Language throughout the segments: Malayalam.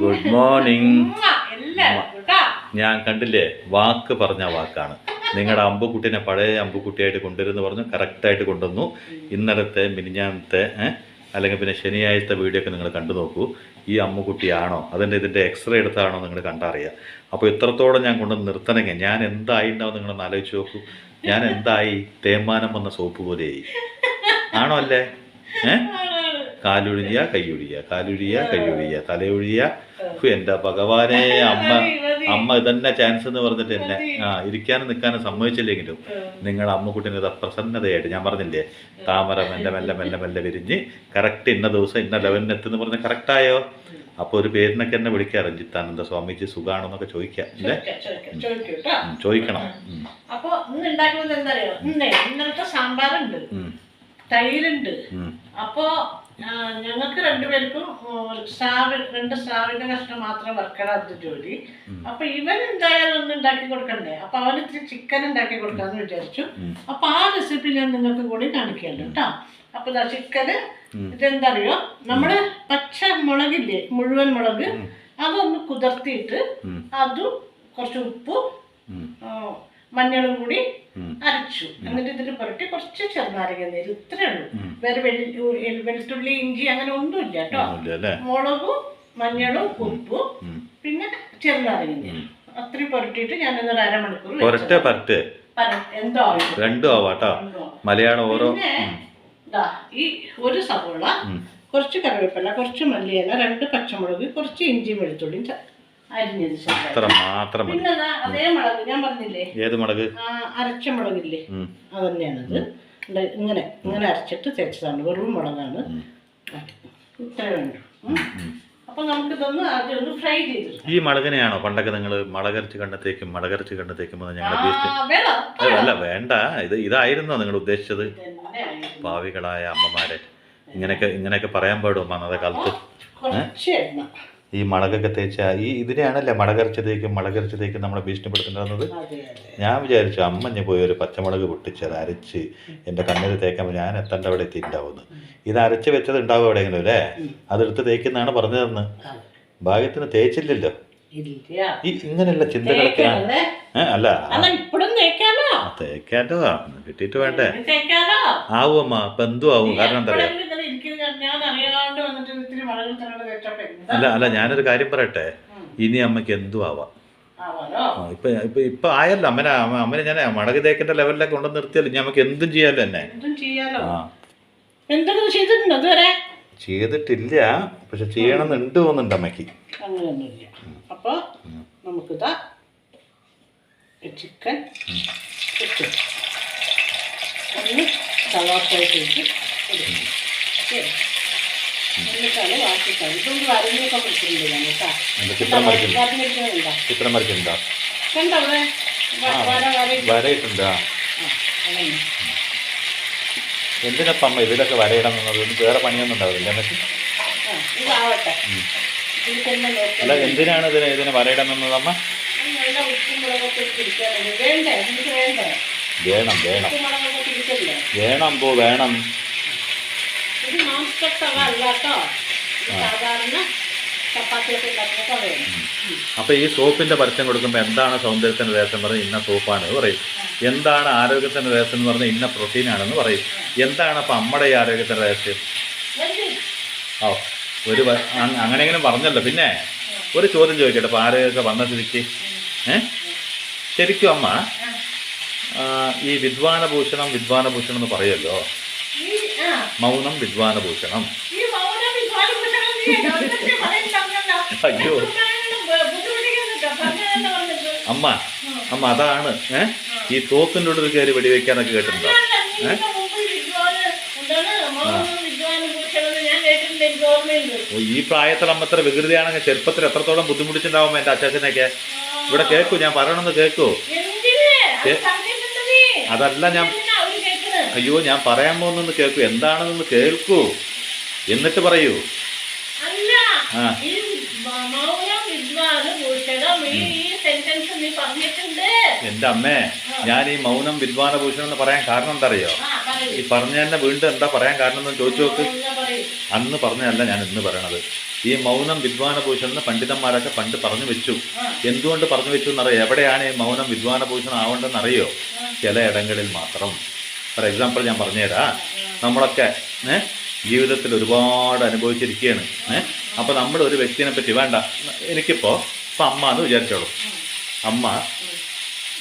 Good morning. ഞാൻ കണ്ടില്ലേ, വാക്ക് പറഞ്ഞ വാക്കാണ്. നിങ്ങളുടെ അമ്പുക്കുട്ടീനെ പഴയ അമ്പുക്കുട്ടിയായിട്ട് കൊണ്ടുവരുന്നു പറഞ്ഞു, കറക്റ്റായിട്ട് കൊണ്ടുവന്നു. ഇന്നലത്തെ മിനിഞ്ഞാന്നത്തെ അല്ലെങ്കിൽ പിന്നെ ശനിയാഴ്ചത്തെ വീഡിയോ ഒക്കെ നിങ്ങൾ കണ്ടു നോക്കൂ. ഈ അമ്മുക്കുട്ടിയാണോ ഇതിൻ്റെ എക്സ്റേ എടുത്താണോ നിങ്ങൾ കണ്ടറിയാം. അപ്പോൾ ഇത്രത്തോളം ഞാൻ കൊണ്ടുവന്ന് നിർത്തണമെങ്കിൽ ഞാൻ എന്തായി ഉണ്ടാവും നിങ്ങളൊന്ന് ആലോചിച്ച് നോക്കൂ. ഞാൻ എന്തായി? തേമാനം വന്ന സോപ്പ് പോലെയായി. ആണോ അല്ലേ? കാലൊഴിയ കൈയൊഴിയ, കാലൊഴിയ കൈയൊഴിയ, തലയൊഴിയ. എൻ്റെ ഭഗവാനെ, അമ്മ ഇതന്നെ ചാൻസ് എന്ന് പറഞ്ഞിട്ട് എന്നെ ഇരിക്കാനും നിൽക്കാനും സമ്മതിച്ചില്ലെങ്കിലും നിങ്ങളുടെ അമ്മുക്കുട്ടിന് ഇത് പ്രസന്നതയായിട്ട് ഞാൻ പറഞ്ഞില്ലേ, താമര മെല്ലെ മെല്ലെ മെല്ലെ മെല്ലെ വിരിഞ്ഞ് കറക്റ്റ് ഇന്ന ദിവസം ഇന്ന 11 എത്തുന്ന പറഞ്ഞ് കറക്റ്റായോ? അപ്പോൾ ഒരു പേരിനൊക്കെ എന്നെ വിളിക്കാം, രഞ്ജിത്താനന്ദ സ്വാമിജി സുഖാണെന്നൊക്കെ ചോദിക്കാം അല്ലേ? ചോദിക്കണം. അപ്പോൾ ഇന്ന് ഉണ്ടാക്കുന്നത് എന്താ അറിയോ? ഇന്നലത്തെ സാമ്പാറുണ്ട്, തൈരുണ്ട്. അപ്പോ ഞങ്ങൾക്ക് രണ്ടുപേർക്കും രണ്ട് സ്രാവിന്റെ കഷ്ണം മാത്രം വറുക്കണം ജോലി. അപ്പൊ ഇവൻ എന്തായാലും ഒന്ന് ഉണ്ടാക്കി കൊടുക്കണ്ടേ. അപ്പൊ അവന് ഇത്തിരി ചിക്കൻ ഉണ്ടാക്കി കൊടുക്കാന്ന് വിചാരിച്ചു. അപ്പൊ ആ റെസിപ്പി ഞാൻ നിങ്ങൾക്ക് കൂടി കാണിക്കല്ലോ കേട്ടോ. അപ്പൊ ചിക്കന് ഇതെന്താ അറിയോ, നമ്മള് പച്ച മുളകില്ലേ, മുഴുവൻ മുളക്, അതൊന്ന് കുതിർത്തിയിട്ട് അതും കുറച്ച് ഉപ്പും മഞ്ഞളും കൂടി അരച്ചു. എന്നിട്ട് ഇതിൽ പുരട്ടി കുറച്ച് ചെറുനാരങ്ങ നീര്, ഇത്രേ ഉള്ളൂ. വേറെ വെളുത്തുള്ളി ഇഞ്ചി അങ്ങനെ ഒന്നുമില്ല കേട്ടോ. മുളകും മഞ്ഞളും ഉപ്പും പിന്നെ ചെറുനാരങ്ങ നീര് അത്രയും പുരട്ടിയിട്ട് ഞാനൊരു അരമണിക്കൂർ എന്തോ ഈ ഒരു സവോള, കുറച്ച് കറിവേപ്പില, കുറച്ച് മല്ലിയില, 2 പച്ചമുളക്, കുറച്ച് ഇഞ്ചി വെളുത്തുള്ളി അരിഞ്ഞത്. പിന്നെ അതേ മുളക് ഞാൻ പറഞ്ഞില്ലേ, ഏത് മുളക്? അരച്ച മുളകില്ലേ, അത് തന്നെയാണത്. ഇങ്ങനെ ഇങ്ങനെ അരച്ചിട്ട് തേച്ചതാണ്, വെറും മുളകാണ്. ഇത്ര വേണ്ടു. അപ്പൊ നമുക്ക് ഇതൊന്ന് ആദ്യം ഒന്ന് ഫ്രൈ ചെയ്ത്. ഈ മുളകിനെയാണോ പണ്ടൊക്കെ നിങ്ങൾ മുളകരച്ച് കണ്ടത്തേക്കും അല്ല വേണ്ട, ഇതായിരുന്നോ നിങ്ങൾ ഉദ്ദേശിച്ചത്? ഭാവികളായ അമ്മമാരെ ഇങ്ങനെയൊക്കെ പറയാൻ പാടും അന്നത്തെ കാലത്ത്. ഈ മുളകൊക്കെ തേച്ച ഇതിനെയാണല്ലേ മുളകരച്ചതേക്കും നമ്മളെ ഭീഷണിപ്പെടുത്തുന്നത്. ഞാൻ വിചാരിച്ചു അമ്മഞ്ഞ് പോയി ഒരു പച്ചമുളക് പൊട്ടിച്ചത് അരച്ച് എൻ്റെ കണ്ണിൽ തേക്കാൻ ഞാൻ എത്തേണ്ട അവിടെ എത്തിയിട്ടുണ്ടാവുന്നു. ഇത് അരച്ച് വെച്ചത് ഉണ്ടാവും എവിടെയെങ്കിലും അല്ലേ? അതെടുത്ത് തേക്കുന്നതാണ് പറഞ്ഞതെന്ന്. ഭാഗ്യത്തിന് തേച്ചില്ലല്ലോ. ഈ ഇങ്ങനെയുള്ള ചിന്തകളൊക്കെ അല്ല തേക്കാറ്റോ കിട്ടിയിട്ട് വേണ്ടേ? ആവും അമ്മ, ഇപ്പൊ എന്തും ആവും. കാരണം എന്താ പറയാ, അല്ല ഞാനൊരു കാര്യം പറയട്ടെ, ഇനി അമ്മയ്ക്ക് എന്തും ആവാം. ഇപ്പൊ ആയല്ലോ അമ്മനെ ഞാൻ മുളക് തേക്കിന്റെ ലെവലിലൊക്കെ കൊണ്ടു നിർത്തിയല്ലോ. ഇനി നമുക്ക് എന്തും ചെയ്യാലോ തന്നെ. ചെയ്തിട്ടില്ല, പക്ഷെ ചെയ്യണമെന്നുണ്ട് തോന്നുന്നുണ്ട് അമ്മയ്ക്ക്. അപ്പൊ നമുക്കിതാ ചിക്കൻ ഒന്ന് സവാസായിട്ട് എന്നിട്ടാണ് ബാക്കി കറി. ഇതൊന്ന് വരഞ്ഞൊക്കെ പിടിച്ചിട്ടുണ്ട് ഞാൻ കേട്ടോ. കണ്ടോ വരയിട്ടുണ്ടോ? എന്തിനപ്പം അമ്മ ഇതിലൊക്കെ വരയിടാൻ നിന്നത്? വേറെ പണിയൊന്നും ഉണ്ടാവില്ല എന്നിട്ട്? ഇതാവട്ടെ. അല്ല എന്തിനാണ് ഇതിന് വരയിടാൻ നിന്നത് അമ്മ? വേണം. അപ്പൊ ഈ സോപ്പിന്റെ പരസ്യം കൊടുക്കുമ്പോ എന്താണ് സൗന്ദര്യത്തിന്റെ രഹസ്യം പറഞ്ഞാൽ ഇന്ന സോപ്പാണ് പറയും. എന്താണ് ആരോഗ്യത്തിന്റെ രഹസ്യം എന്ന് പറഞ്ഞാൽ ഇന്ന പ്രോട്ടീനാണെന്ന് പറയും. എന്താണ് അപ്പൊ അമ്മയുടെ ഈ ആരോഗ്യത്തിന്റെ രഹസ്യം? അങ്ങനെയെങ്കിലും പറഞ്ഞല്ലോ. പിന്നെ ഒരു ചോദ്യം ചോദിക്കട്ടെ, അപ്പൊ ആരോഗ്യമൊക്കെ വന്ന സ്ഥിതിക്ക് ശരിക്കും അമ്മ ഈ വിദ്വാനഭൂഷണം എന്ന് പറയുമല്ലോ, മൗനം വിദ്വാനഭൂഷണം. അയ്യോ അമ്മ അതാണ് ഈ തോക്കിൻ്റെ ഉള്ളിൽ കയറി വെടിവെക്കാനൊക്കെ കേട്ടിട്ടുണ്ടോ? ഈ പ്രായത്തിൽ അമ്മ എത്ര വികൃതിയാണെങ്കിൽ ചെറുപ്പത്തിൽ എത്രത്തോളം ബുദ്ധിമുട്ടിച്ചിട്ടുണ്ടാവും എൻ്റെ അച്ചാച്ചനൊക്കെ. ഇവിടെ കേൾക്കൂ, ഞാൻ പറയണമെന്ന് കേൾക്കൂ. അതല്ല ഞാൻ പറയാൻ പോകുന്നൊന്ന് കേൾക്കൂ, എന്താണെന്നൊന്ന് കേൾക്കൂ, എന്നിട്ട് പറയൂ. എൻ്റെ അമ്മേ, ഞാൻ ഈ മൗനം വിദ്വാനഭൂഷണം എന്ന് പറയാൻ കാരണം എന്താ അറിയോ? ഈ പറഞ്ഞ തന്നെ വീണ്ടും എന്താ പറയാൻ കാരണം എന്ന് ചോദിച്ചു നോക്ക്. അന്ന് പറഞ്ഞതല്ല ഞാൻ ഇന്ന് പറയണത്. ഈ മൗനം വിദ്വാനഭൂഷൺ എന്ന് പണ്ഡിതന്മാരൊക്കെ പണ്ട് പറഞ്ഞു വെച്ചു. എന്തുകൊണ്ട് പറഞ്ഞു വെച്ചു എന്നറിയാം. എവിടെയാണ് ഈ മൗനം വിദ്വാനഭൂഷണം ആവേണ്ടതെന്ന് അറിയോ? ചില ഇടങ്ങളിൽ മാത്രം. ഫോർ എക്സാമ്പിൾ ഞാൻ പറഞ്ഞുതരാം. നമ്മളൊക്കെ ജീവിതത്തിൽ ഒരുപാട് അനുഭവിച്ചിരിക്കുകയാണ്. അപ്പോൾ നമ്മൾ ഒരു വ്യക്തിനെ പറ്റി വേണ്ട, എനിക്കിപ്പോൾ അമ്മ എന്ന് വിചാരിച്ചോളൂ. അമ്മ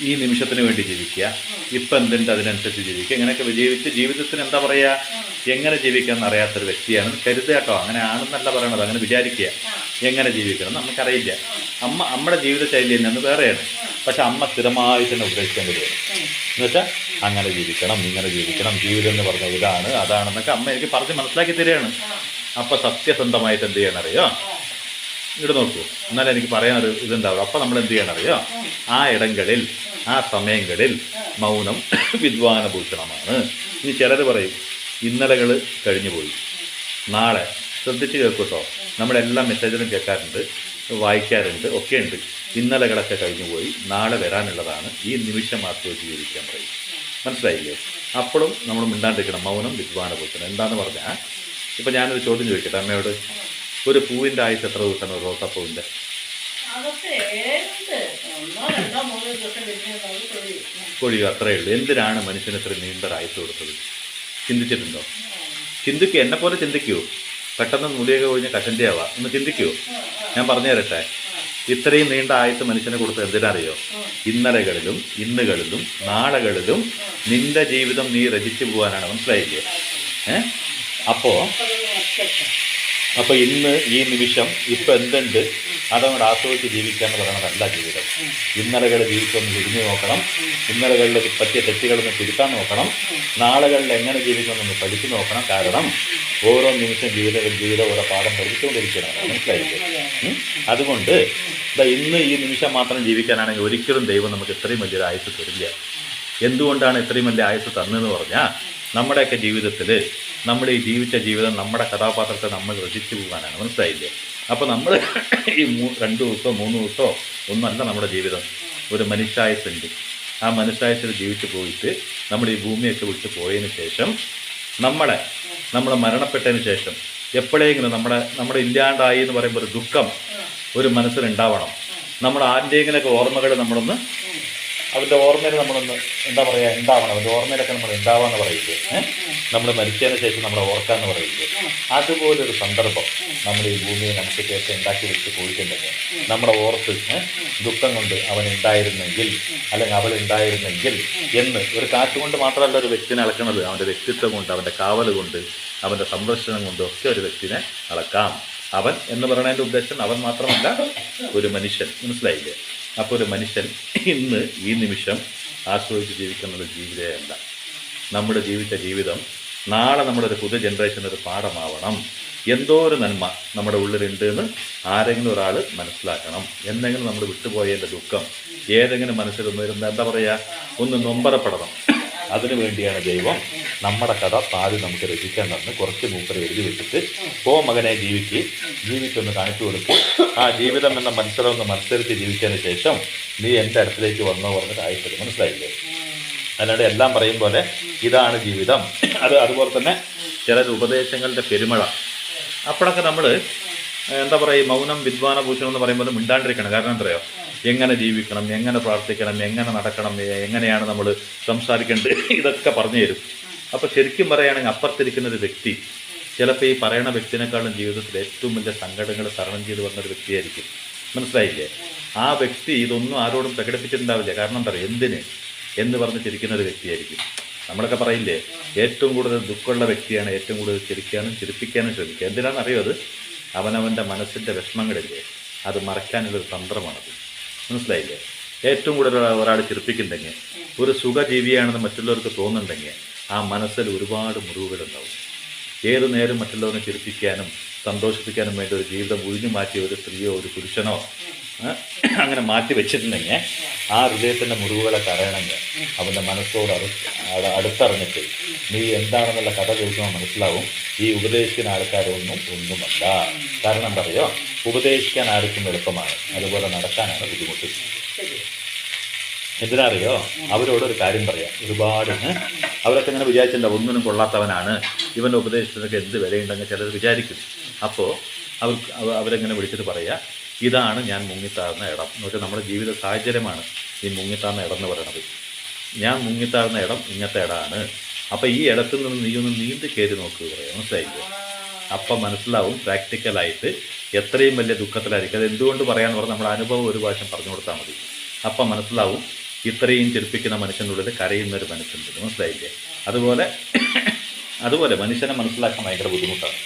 ഈ നിമിഷത്തിന് വേണ്ടി ജീവിക്കുക, ഇപ്പം എന്തുണ്ട് അതിനനുസരിച്ച് ജീവിക്കുക. ഇങ്ങനെയൊക്കെ ജീവിച്ച് ജീവിതത്തിന് എന്താ പറയുക, എങ്ങനെ ജീവിക്കണം എന്നറിയാത്തൊരു വ്യക്തിയാണ് കരുതുക കേട്ടോ. അങ്ങനെ ആണെന്നല്ല പറയണത്, അങ്ങനെ വിചാരിക്കുക. എങ്ങനെ ജീവിക്കണം നമുക്കറിയില്ല. നമ്മുടെ ജീവിതശൈലി തന്നെ വേറെയാണ്. പക്ഷെ അമ്മ സ്ഥിരമായി തന്നെ ഉപദേശിക്കാൻ വരികയാണ്. എന്നുവെച്ചാൽ അങ്ങനെ ജീവിക്കണം, ഇങ്ങനെ ജീവിക്കണം, ജീവിതം എന്ന് പറഞ്ഞാൽ ഇതാണ് അതാണെന്നൊക്കെ അമ്മ എനിക്ക് പറഞ്ഞ് മനസ്സിലാക്കി തരികയാണ്. അപ്പോൾ സത്യസന്ധമായിട്ട് എന്ത് ചെയ്യണറിയോ, ഇവിടെ നോക്കൂ, എന്നാലും എനിക്ക് പറയാനൊരു ഇതുണ്ടാവും. അപ്പോൾ നമ്മൾ എന്ത് ചെയ്യണറിയോ, ആ ഇടങ്ങളിൽ ആ സമയങ്ങളിൽ മൗനം വിദ്വാനഭൂഷണമാണ്. ഇനി ചിലർ പറയും ഇന്നലകൾ കഴിഞ്ഞു പോയി, നാളെ ശ്രദ്ധിച്ച് കേൾക്കൂട്ടോ. നമ്മളെല്ലാം മെസ്സേജിലും കേൾക്കാറുണ്ട്, വായിക്കാറുണ്ട്, ഒക്കെ ഉണ്ട്. ഇന്നലകളൊക്കെ കഴിഞ്ഞു പോയി, നാളെ വരാനുള്ളതാണ്, ഈ നിമിഷം ആസ്വദിച്ച് ജീവിക്കാൻ പറയും. മനസ്സിലായില്ലേ? അപ്പോഴും നമ്മൾ മിണ്ടാണ്ടിരിക്കണം. മൗനം വിദ്വാനഭൂഷണം എന്താണെന്ന് പറഞ്ഞാൽ, ഇപ്പം ഞാനൊരു ചോദ്യം ചോദിക്കട്ടെ അമ്മയോട്. ഒരു പൂവിൻ്റെ ആയുസ് എത്ര ദിവസമാണ്? റോസാപ്പൂവിൻ്റെ കൊഴിയോ? അത്രയേ ഉള്ളൂ. എന്തിനാണ് മനുഷ്യന് ഇത്ര നീണ്ട ആയുസ് കൊടുത്തത്? ചിന്തിച്ചിട്ടുണ്ടോ? ചിന്തിക്കൂ, എന്നെ പോലെ ചിന്തിക്കൂ. പെട്ടെന്ന് മുടിയൊക്കെ കൊഴിഞ്ഞ കഷണ്ടിയാവാം, ഒന്ന് ചിന്തിക്കൂ. ഞാൻ പറഞ്ഞു തരട്ടെ. ഇത്രയും നീണ്ട ആയുസ് മനുഷ്യനെ കൊടുത്തത് എന്തിനറിയോ? ഇന്നലകളിലും ഇന്നുകളിലും നാളെകളിലും നിന്റെ ജീവിതം നീ രചിച്ചു പോകാനാണ്. മനസ്സിലായില്ലേ? അപ്പോൾ ഇന്ന് ഈ നിമിഷം ഇപ്പം എന്തുണ്ട് അതങ്ങോട്ട് ആസ്വദിച്ച് ജീവിക്കാന്ന് പറയുന്നതല്ല ജീവിതം. ഇന്നലകൾ ജീവിച്ചൊന്ന് തിരിഞ്ഞു നോക്കണം, ഇന്നലകളിൽ പറ്റിയ തെറ്റുകളൊന്ന് തിരുത്താൻ നോക്കണം, നാളുകളിൽ എങ്ങനെ ജീവിക്കണമെന്ന് പഠിച്ചു നോക്കണം. കാരണം ഓരോ നിമിഷം ജീവിതം ഓരോ പാഠം പഠിച്ചുകൊണ്ടിരിക്കുകയാണ്. മനസ്സിലായില്ലേ? അതുകൊണ്ട് ഇന്ന് ഈ നിമിഷം മാത്രം ജീവിക്കാനാണെങ്കിൽ ഒരിക്കലും ദൈവം നമുക്ക് ഇത്രയും വലിയൊരു ആയുസ് തരില്ല. എന്തുകൊണ്ടാണ് ഇത്രയും വലിയ ആയുസ് തന്നതെന്ന് പറഞ്ഞാൽ, നമ്മുടെയൊക്കെ ജീവിതത്തിൽ നമ്മൾ ഈ ജീവിച്ച ജീവിതം നമ്മുടെ കഥാപാത്രത്തെ നമ്മൾ രചിച്ചു പോകാനാണ്. മനസ്സിലായില്ലേ? അപ്പോൾ നമ്മൾ ഈ 2 ദിവസമോ 3 ദിവസമോ ഒന്നല്ല നമ്മുടെ ജീവിതം. ഒരു മനുഷ്യായുസുണ്ട്. ആ മനുഷ്യായുസിൽ ജീവിച്ചു പോയിട്ട് നമ്മൾ ഈ ഭൂമിയൊക്കെ വിട്ട് പോയതിന് ശേഷം നമ്മൾ മരണപ്പെട്ടതിന് ശേഷം എപ്പോഴെങ്കിലും നമ്മുടെ ഇല്ലാണ്ടായി എന്ന് പറയുമ്പോൾ ഒരു ദുഃഖം ഒരു മനസ്സിലുണ്ടാവണം. നമ്മുടെ ആരുടെയെങ്കിലൊക്കെ ഓർമ്മകൾ നമ്മളൊന്ന് അവൻ്റെ ഓർമ്മയിൽ നമ്മളൊന്ന് എന്താ പറയുക ഉണ്ടാവണം. അവൻ്റെ ഓർമ്മയിലൊക്കെ നമ്മൾ ഉണ്ടാവാന്ന് പറയില്ലേ? നമ്മൾ മരിച്ചതിന് ശേഷം നമ്മളെ ഓർക്കാന്ന് പറയില്ലേ? അതുപോലൊരു സന്ദർഭം നമ്മൾ ഈ ഭൂമിയെ നമുക്ക് ശേഷം ഉണ്ടാക്കി വെച്ച് പോയിട്ടുണ്ടെങ്കിൽ നമ്മുടെ ഓർത്ത് ദുഃഖം കൊണ്ട് അവൻ ഉണ്ടായിരുന്നെങ്കിൽ അല്ലെങ്കിൽ അവൾ ഉണ്ടായിരുന്നെങ്കിൽ എന്ന് ഒരു കാറ്റുകൊണ്ട് മാത്രമല്ല ഒരു വ്യക്തിനെ അളക്കുന്നത്. അവൻ്റെ വ്യക്തിത്വം കൊണ്ട്, അവൻ്റെ കാവൽ കൊണ്ട്, അവൻ്റെ സംരക്ഷണം കൊണ്ടും ഒക്കെ ഒരു വ്യക്തിനെ അളക്കാം. അവൻ എന്ന് പറയുന്നതിൻ്റെ ഉദ്ദേശം അവൻ മാത്രമല്ല, ഒരു മനുഷ്യൻ. മനസ്സിലായില്ലേ? അപ്പോൾ ഒരു മനുഷ്യൻ ഇന്ന് ഈ നിമിഷം ആസ്വദിച്ച് ജീവിക്കുന്നത് ജീവിതമല്ല. നമ്മുടെ ജീവിച്ച ജീവിതം നാളെ നമ്മുടെ ഒരു പുതിയ ജനറേഷന് ഒരു പാഠമാവണം. എന്തോ ഒരു നന്മ നമ്മുടെ ഉള്ളിലുണ്ട് എന്ന് ആരെങ്കിലും ഒരാൾ മനസ്സിലാക്കണം. എന്തെങ്കിലും നമ്മൾ വിട്ടുപോയതിൻ്റെ ദുഃഖം ഏതെങ്കിലും മനസ്സിലൊന്ന് എന്താ പറയുക, ഒന്ന് നൊമ്പരപ്പെടണം. അതിനു വേണ്ടിയാണ് ദൈവം നമ്മുടെ കഥ പാതി നമുക്ക് രചിക്കാൻ തന്ന് കുറച്ച് മൂപ്പർ എഴുതി വെച്ചിട്ട് മകനെ ജീവിക്കൊന്ന് കാണിച്ചു കൊടുക്കും. ആ ജീവിതം എന്ന മത്സരം മത്സരിച്ച് ജീവിച്ചതിന് ശേഷം നീ എൻ്റെ അടുത്തിലേക്ക് വന്നോ പറഞ്ഞിട്ട് ആയിത്തരും. മനസ്സിലായില്ലേ? അല്ലാണ്ട് എല്ലാം പറയും പോലെ ഇതാണ് ജീവിതം. അതുപോലെ തന്നെ ചില ഉപദേശങ്ങളുടെ പെരുമഴ. അപ്പോഴൊക്കെ നമ്മൾ എന്താ പറയുക, മൗനം വിദ്വാനഭൂഷണം എന്ന് പറയുമ്പോൾ മിണ്ടാണ്ടിരിക്കണം. കാരണം എന്തറിയോ, എങ്ങനെ ജീവിക്കണം, എങ്ങനെ പ്രാർത്ഥിക്കണം, എങ്ങനെ നടക്കണം, എങ്ങനെയാണ് നമ്മൾ സംസാരിക്കേണ്ടത്, ഇതൊക്കെ പറഞ്ഞു തരും. അപ്പോൾ ശരിക്കും പറയുകയാണെങ്കിൽ അപ്പുറത്തിരിക്കുന്ന ഒരു വ്യക്തി ചിലപ്പോൾ ഈ പറയുന്ന വ്യക്തിനേക്കാളും ജീവിതത്തിൽ ഏറ്റവും വലിയ സങ്കടങ്ങൾ തരണം ചെയ്ത് വന്നൊരു വ്യക്തിയായിരിക്കും. മനസ്സിലായില്ലേ? ആ വ്യക്തി ഇതൊന്നും ആരോടും പ്രകടിപ്പിച്ചിട്ടുണ്ടാവില്ല. കാരണം എന്താ പറയുക, എന്തിന് എന്ന് പറഞ്ഞ് ചിരിക്കുന്ന ഒരു വ്യക്തിയായിരിക്കും. നമ്മളൊക്കെ പറയില്ലേ, ഏറ്റവും കൂടുതൽ ദുഃഖമുള്ള വ്യക്തിയാണ് ഏറ്റവും കൂടുതൽ ചിരിക്കാനും ചിരിപ്പിക്കാനും ശ്രമിക്കുക. എന്തിനാണെന്നറിയോ? അത് അവനവൻ്റെ മനസ്സിൻ്റെ വിഷമങ്ങളില്ലേ, അത് മറയ്ക്കാനുള്ളൊരു തന്ത്രമാണത്. മനസ്സിലായില്ലേ? ഏറ്റവും കൂടുതൽ ഒരാൾ ചിരിപ്പിക്കുന്നുണ്ടെങ്കിൽ, ഒരു സുഖജീവിയാണെന്ന് മറ്റുള്ളവർക്ക് തോന്നുന്നുണ്ടെങ്കിൽ ആ മനസ്സിൽ ഒരുപാട് മുറിവുകളുണ്ടാവും. ഏതു നേരം മറ്റുള്ളവരെ ചിരിപ്പിക്കാനും സന്തോഷിപ്പിക്കാനും വേണ്ടി ഒരു ജീവിതം ഒഴിഞ്ഞു മാറ്റിയ ഒരു സ്ത്രീയോ ഒരു പുരുഷനോ അങ്ങനെ മാറ്റി വെച്ചിട്ടുണ്ടെങ്കിൽ ആ ഹൃദയത്തിൻ്റെ മുറിവുകളൊക്കെ അറിയണമെങ്കിൽ അവൻ്റെ മനസ്സോട് അടുത്തറിഞ്ഞിട്ട് നീ എന്താണെന്നുള്ള കഥ ചോദിക്കുമ്പോൾ മനസ്സിലാവും ഈ ഉപദേശിക്കുന്ന ഒന്നുമല്ല. കാരണം എന്താ പറയുക, ഉപദേശിക്കാൻ ആർക്കും എളുപ്പമാണ്, അതുപോലെ നടക്കാനാണ് ബുദ്ധിമുട്ട്. എന്തിനാ അറിയോ? അവരോട് ഒരു കാര്യം പറയാം. ഒരുപാട് അവരൊക്കെ ഇങ്ങനെ വിചാരിച്ചിട്ടുണ്ടാവും ഒന്നിനും കൊള്ളാത്തവനാണ്, ഇവൻ്റെ ഉപദേശത്തിനൊക്കെ എന്ത് വിലയുണ്ടെന്ന് ചിലർ വിചാരിക്കും. അപ്പോൾ അവരെങ്ങനെ വിളിച്ചിട്ട് പറയുക, ഇതാണ് ഞാൻ മുങ്ങിത്താഴ്ന്ന ഇടം എന്ന് വെച്ചാൽ നമ്മുടെ ജീവിത സാഹചര്യമാണ് ഈ മുങ്ങിത്താഴ്ന്ന ഇടം എന്ന് പറയുന്നത്. ഞാൻ മുങ്ങിത്താഴ്ന്ന ഇടം ഇങ്ങനത്തെ ഇടമാണ്. അപ്പോൾ ഈ ഇടത്തിൽ നിന്ന് നീ ഒന്ന് നീന്തി കയറി നോക്കുക പറയാം. മനസ്സിലായില്ലേ? അപ്പം മനസ്സിലാവും പ്രാക്ടിക്കലായിട്ട് എത്രയും വലിയ ദുഃഖത്തിലായിരിക്കും. അത് എന്തുകൊണ്ട് പറയാമെന്ന് പറഞ്ഞാൽ നമ്മുടെ അനുഭവം ഒരു പ്രാവശ്യം പറഞ്ഞു കൊടുത്താൽ മതി. അപ്പം മനസ്സിലാവും ഇത്രയും ചിരിപ്പിക്കുന്ന മനുഷ്യൻ്റെ ഉള്ളിൽ കരയുന്നൊരു മനുഷ്യനുണ്ട്. മനസ്സിലായില്ലേ? അതുപോലെ മനുഷ്യനെ മനസ്സിലാക്കാൻ ഭയങ്കര ബുദ്ധിമുട്ടാണ്.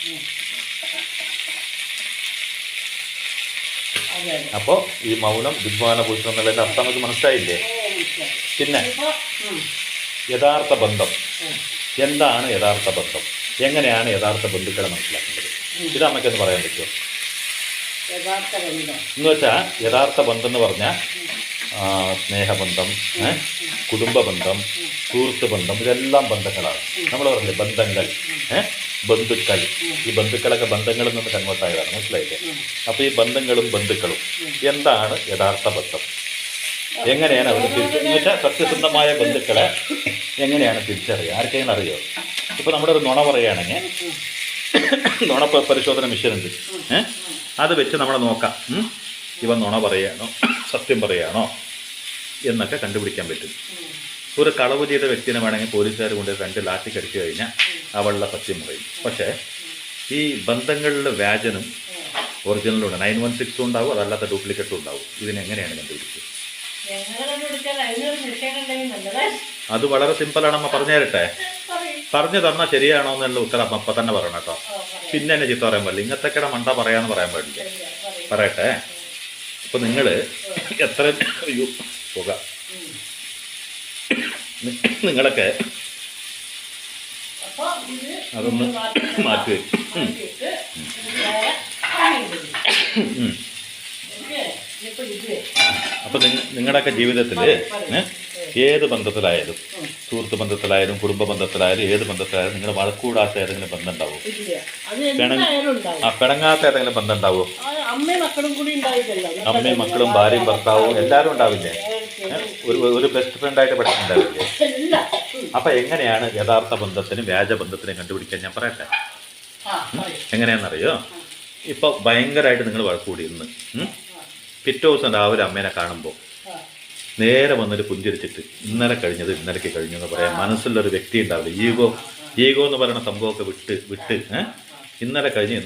അപ്പോൾ ഈ മൗനം വിദ്വാനഭൂഷണം എന്നുള്ളതിൻ്റെ അർത്ഥം നമുക്ക് മനസ്സിലായില്ലേ? പിന്നെ യഥാർത്ഥ ബന്ധം എന്താണ്? യഥാർത്ഥ ബന്ധം എങ്ങനെയാണ് യഥാർത്ഥ ബന്ധുക്കളെ മനസ്സിലാക്കേണ്ടത്? ഇത് അമ്മയ്ക്കൊന്ന് പറയാൻ പറ്റുമോ? എന്ന് വെച്ചാൽ യഥാർത്ഥ ബന്ധം എന്ന് പറഞ്ഞാൽ സ്നേഹബന്ധം, കുടുംബ ബന്ധം, സുഹൃത്ത് ബന്ധം, ഇതെല്ലാം ബന്ധങ്ങളാണ്. നമ്മൾ പറഞ്ഞില്ലേ ബന്ധങ്ങൾ, ബന്ധുക്കൾ. ഈ ബന്ധുക്കളൊക്കെ ബന്ധങ്ങളിൽ നിന്ന് കൺവേർട്ടായതാണ്. മനസ്സിലായില്ലേ? അപ്പോൾ ഈ ബന്ധങ്ങളും ബന്ധുക്കളും എന്താണ് യഥാർത്ഥ ബന്ധം? എങ്ങനെയാണ് അവർ എന്ന് വെച്ചാൽ സത്യസന്ധമായ ബന്ധുക്കളെ എങ്ങനെയാണ് തിരിച്ചറിയുക? ആർക്കെങ്കിലും അറിയോ? ഇപ്പോൾ നമ്മുടെ ഒരു നുണ പറയുകയാണെങ്കിൽ നുണ പരിശോധന മിഷനുണ്ട്. അത് വെച്ച് നമ്മളെ നോക്കാം, ഇവൻ നുണ പറയുകയാണോ സത്യം പറയുകയാണോ എന്നൊക്കെ കണ്ടുപിടിക്കാൻ പറ്റും. ഒരു കളവ് ചെയ്ത വ്യക്തിനെ വേണമെങ്കിൽ പോലീസുകാർ കൊണ്ട് 2 ലാത്തി കടിച്ചു കഴിഞ്ഞാൽ അവളുടെ സത്യം പറയും. പക്ഷേ ഈ ബന്ധങ്ങളിൽ വ്യാജനും ഒറിജിനലും 916 ഉണ്ടാവും, അതല്ലാത്ത ഡ്യൂപ്ലിക്കേറ്റും ഉണ്ടാവും. ഇതിനെങ്ങനെയാണ് കണ്ടുപിടിക്കുക? അത് വളരെ സിമ്പിളാണ്. അമ്മ പറഞ്ഞു തരട്ടെ? പറഞ്ഞു തന്നാൽ ശരിയാണോ എന്നുള്ള ഉത്തരം അപ്പം തന്നെ പറയണം കേട്ടോ. പിന്നെ എന്നെ ചീത്ത പറയാൻ പാടില്ല. ഇങ്ങനത്തെ മണ്ട പറയാന്ന് പറയാൻ പാടില്ല. പറയട്ടെ? അപ്പോൾ നിങ്ങൾ എത്ര പുക നിങ്ങളൊക്കെ അതൊന്ന് മാറ്റി വെക്കും. അപ്പോൾ നിങ്ങളുടെയൊക്കെ ജീവിതത്തിൽ ഏത് ബന്ധത്തിലായാലും, സുഹൃത്ത് ബന്ധത്തിലായാലും കുടുംബ ബന്ധത്തിലായാലും ഏത് ബന്ധത്തിലായാലും നിങ്ങൾ വഴക്കൂടാത്ത ഏതെങ്കിലും ബന്ധം ഉണ്ടാവും? പിണങ്ങാത്ത ഏതെങ്കിലും ബന്ധം ഉണ്ടാവും? അമ്മയും മക്കളും ഭാര്യയും ഭർത്താവും എല്ലാവരും ഉണ്ടാവില്ലേ? ഒരു ബെസ്റ്റ് ഫ്രണ്ടായിട്ട് പഠിച്ചിട്ടുണ്ടാവില്ലേ? അപ്പം എങ്ങനെയാണ് യഥാർത്ഥ ബന്ധത്തിനും വ്യാജ ബന്ധത്തിനും കണ്ടുപിടിക്കാൻ ഞാൻ പറയട്ടെ? എങ്ങനെയാണെന്നറിയോ? ഇപ്പോൾ ഭയങ്കരമായിട്ട് നിങ്ങൾ വഴക്കൂടി ഇന്ന്, പിറ്റേ ദിവസം രാവിലെ അമ്മേനെ കാണുമ്പോൾ നേരെ വന്നിട്ട് പുഞ്ചിരിച്ചിട്ട് ഇന്നലെ കഴിഞ്ഞത് ഇന്നലേക്ക് കഴിഞ്ഞു എന്ന് പറയാൻ മനസ്സിലൊരു വ്യക്തി ഉണ്ടാവില്ല. ഈഗോ എന്ന് പറയുന്ന സംഭവമൊക്കെ വിട്ട് ഇന്നലെ കഴിഞ്ഞു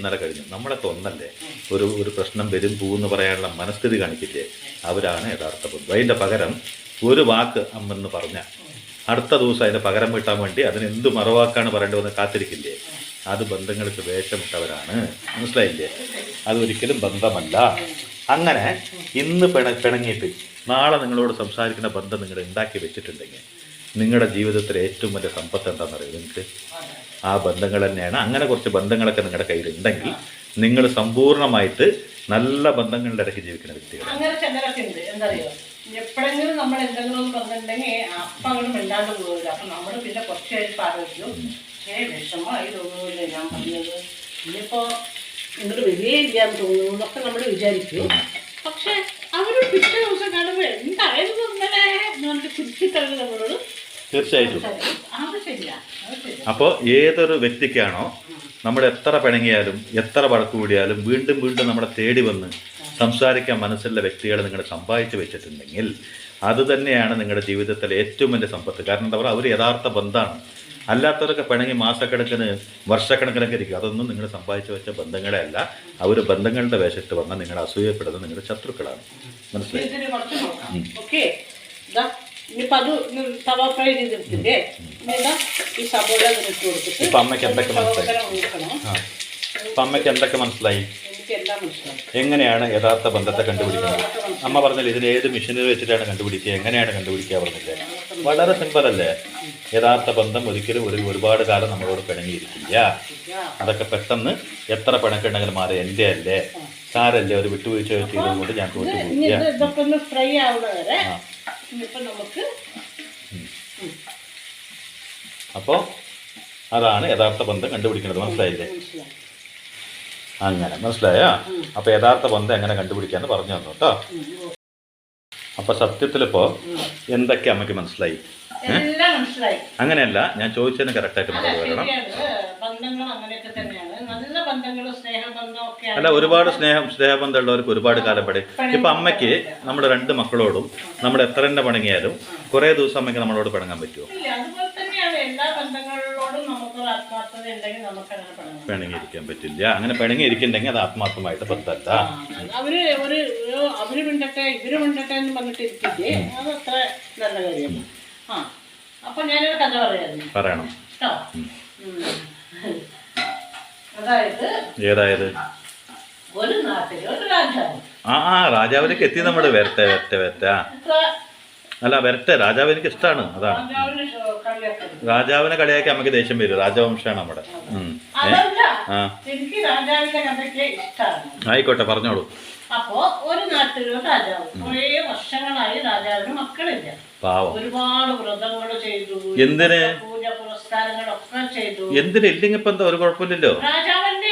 നമ്മളൊക്കെ ഒന്നല്ലേ. ഒരു പ്രശ്നം വരും പോകുമെന്ന് പറയാനുള്ള മനസ്ഥിതി കാണിക്കില്ലേ? അവരാണ് യഥാർത്ഥ ബന്ധം. അതിൻ്റെ പകരം ഒരു വാക്ക് അമ്മെന്ന് പറഞ്ഞാൽ അടുത്ത ദിവസം അതിൻ്റെ പകരം വീട്ടാൻ വേണ്ടി അതിന് എന്ത് മറുവാക്കാണ് പറയേണ്ടതെന്ന് കാത്തിരിക്കില്ലേ? അത് ബന്ധങ്ങൾക്ക് വേഷമിട്ടവരാണ്. മനസ്സിലായില്ലേ? അതൊരിക്കലും ബന്ധമല്ല. അങ്ങനെ ഇന്ന് പിണങ്ങിയിട്ട് നാളെ നിങ്ങളോട് സംസാരിക്കുന്ന ബന്ധം നിങ്ങൾ ഉണ്ടാക്കി വെച്ചിട്ടുണ്ടെങ്കിൽ നിങ്ങളുടെ ജീവിതത്തിലെ ഏറ്റവും വലിയ സമ്പത്ത് എന്താണെന്നറിയോ നിങ്ങൾക്ക്? ആ ബന്ധങ്ങൾ തന്നെയാണ്. അങ്ങനെ കുറച്ച് ബന്ധങ്ങളൊക്കെ നിങ്ങളുടെ കയ്യിലുണ്ടെങ്കിൽ നിങ്ങൾ സമ്പൂർണ്ണമായിട്ട് നല്ല ബന്ധങ്ങളുടെ ഇടയ്ക്ക് ജീവിക്കുന്ന വ്യക്തികളാണ്. അങ്ങനെ ചിലരൊക്കെ ഉണ്ട്. എന്തറിയോ, എപ്പോഴെങ്കിലും നമ്മൾ എന്തെങ്കിലും പറഞ്ഞിട്ടുണ്ടെങ്കിൽ അപ്പം അങ്ങോട്ട് മിണ്ടാണ്ട് പോകില്ല. അപ്പം നമ്മൾ പിന്നെ കുറച്ച് കഴിഞ്ഞ് ആലോചിക്കും, വിഷമമായി തോന്നുന്നില്ല ഞാൻ പറഞ്ഞത്, ഇനിയിപ്പോൾ ഇങ്ങോട്ട് വരികയില്ലാന്ന് തോന്നുന്നു എന്നൊക്കെ നമ്മൾ വിചാരിക്കും. പക്ഷെ അവർ പിറ്റേ ദിവസം കാണുമ്പോൾ എന്തായിരുന്നു ഇന്നലെ നമുക്ക് തിരിച്ചിട്ടവർ നമ്മളോട് തീർച്ചയായിട്ടും. അപ്പോൾ ഏതൊരു വ്യക്തിക്കാണോ നമ്മൾ എത്ര പിണങ്ങിയാലും എത്ര വഴക്ക് കൂടിയാലും വീണ്ടും വീണ്ടും നമ്മളെ തേടി വന്ന് സംസാരിക്കാൻ മനസ്സുള്ള വ്യക്തികളെ നിങ്ങൾ സമ്പാദിച്ചു വെച്ചിട്ടുണ്ടെങ്കിൽ അത് തന്നെയാണ് നിങ്ങളുടെ ജീവിതത്തിലെ ഏറ്റവും വലിയ സമ്പത്ത്. കാരണം എന്താ പറയുക, അവർ യഥാർത്ഥ ബന്ധമാണ്. അല്ലാത്തവരൊക്കെ പിണങ്ങി മാസക്കണക്കിന് വർഷക്കണക്കിനൊക്കെ ഇരിക്കും. അതൊന്നും നിങ്ങൾ സമ്പാദിച്ചു വെച്ച ബന്ധങ്ങളെ അല്ല. അവർ ബന്ധങ്ങളുടെ വേഷത്ത് വന്നാൽ നിങ്ങൾ അസൂയപ്പെടുന്നത് നിങ്ങളുടെ ശത്രുക്കളാണ്. മനസ്സിലായി? ഇപ്പം അമ്മയ്ക്ക് എന്തൊക്കെ മനസ്സിലായി? ഇപ്പം അമ്മയ്ക്ക് എന്തൊക്കെ മനസ്സിലായി? എങ്ങനെയാണ് യഥാർത്ഥ ബന്ധത്തെ കണ്ടുപിടിക്കുന്നത്? അമ്മ പറഞ്ഞില്ല ഇതിന് ഏത് മെഷീനിൽ വെച്ചിട്ടാണ് കണ്ടുപിടിക്കുക, എങ്ങനെയാണ് കണ്ടുപിടിക്കുക പറഞ്ഞില്ലേ? വളരെ സിമ്പിൾ അല്ലേ? യഥാർത്ഥ ബന്ധം ഒരിക്കലും ഒരുപാട് കാലം നമ്മളോട് പിണങ്ങിയിരിക്കില്ല. അതൊക്കെ പെട്ടെന്ന് എത്ര പിണക്കുണ്ടെങ്കിലും മാറി എൻ്റെ അല്ലേ സാരല്ലേ ഒരു വിട്ടുവീഴ്ച ചെയ്തുകൊണ്ട് ഞാൻ തോറ്റുപോയില്ല. അപ്പോൾ അതാണ് യഥാർത്ഥ ബന്ധം കണ്ടുപിടിക്കുന്നത്. മനസ്സിലായില്ലേ? അങ്ങനെ മനസ്സിലായോ? അപ്പോൾ യഥാർത്ഥ ബന്ധം എങ്ങനെ കണ്ടുപിടിക്കാന്ന് പറഞ്ഞു തന്നു കേട്ടോ. അപ്പൊ സത്യത്തിലിപ്പോ എന്തൊക്കെ അമ്മയ്ക്ക് മനസ്സിലായി? എല്ലാം മനസ്സിലായി. അങ്ങനെയല്ല, ഞാൻ ചോദിച്ചതിന് കറക്റ്റായിട്ട് അല്ല, മറുപടി പറയണം. ശരിയാണ്. ബന്ധങ്ങൾ അങ്ങനെയൊക്കെ തന്നെയാണ്. നല്ല ബന്ധങ്ങളും സ്നേഹബന്ധം ഒക്കെ അല്ല, ഒരുപാട് സ്നേഹബന്ധമുള്ളവർക്ക് ഒരുപാട് കാലം പണി. ഇപ്പൊ അമ്മയ്ക്ക് നമ്മുടെ 2 മക്കളോടും നമ്മൾ എത്ര തന്നെ പണങ്ങിയാലും കുറെ ദിവസം അമ്മയ്ക്ക് നമ്മളോട് പിണങ്ങാൻ പറ്റുമോ? ഇല്ല. അതുപോലെ തന്നെയാണ് എല്ലാ ബന്ധങ്ങളിലോടും നമുക്കൊരു ആത്മാർത്ഥത ഉണ്ടെങ്കിൽ നമുക്ക് അങ്ങനെ പിണങ്ങാം. പിണങ്ങിയിരിക്കാൻ പറ്റില്ല. അങ്ങനെ പിണങ്ങിയിരിക്കുന്നുണ്ടെങ്കിൽ അത് ആത്മാർത്ഥമായിട്ട് ബന്ധമല്ല. അവര് മിണ്ടട്ടെ ഇവര് മിണ്ടട്ടെ എന്ന് പറഞ്ഞിട്ട് ഇരിക്കില്ലേ, അത് അത്ര നല്ല കാര്യമാണ്. അപ്പൊ ഞാനൊരു കഥ പറയായിരുന്നു. പറയണം. കേട്ടോ? അതായത് ഏതായത്? ഒരു നാട്ടില് ഒരു രാജാവ്. രാജാവിലേക്ക് എത്തി നമ്മള്. വരട്ടെ. അല്ല, വരട്ടെ. രാജാവ് എനിക്ക് ഇഷ്ടമാണ്. അതാണ്. രാജാവിനെ കളിയാക്കി നമുക്ക് ദേഷ്യം വരും. രാജവംശമാണ് നമ്മുടെ. എനിക്ക് രാജാവിന്റെ കഥയ്ക്ക് ഇഷ്ടമാണ്. ആയിക്കോട്ടെ, പറഞ്ഞോളൂ. അപ്പോ ഒരു നാട്ടിലൊരു രാജാവ്. കുറേ വർഷങ്ങളായി രാജാവിന് മക്കളില്ല. പാവം. ഒരുപാട് വ്രതങ്ങൾ ചെയ്തു. എന്തിന്? പൂജ പുരസ്കാരങ്ങളൊക്കെ ചെയ്തു. എന്തിന്? ഇല്ലെങ്കിൽ ഇപ്പൊ എന്താ, ഒരു കുഴപ്പമില്ലല്ലോ. രാജാവിന്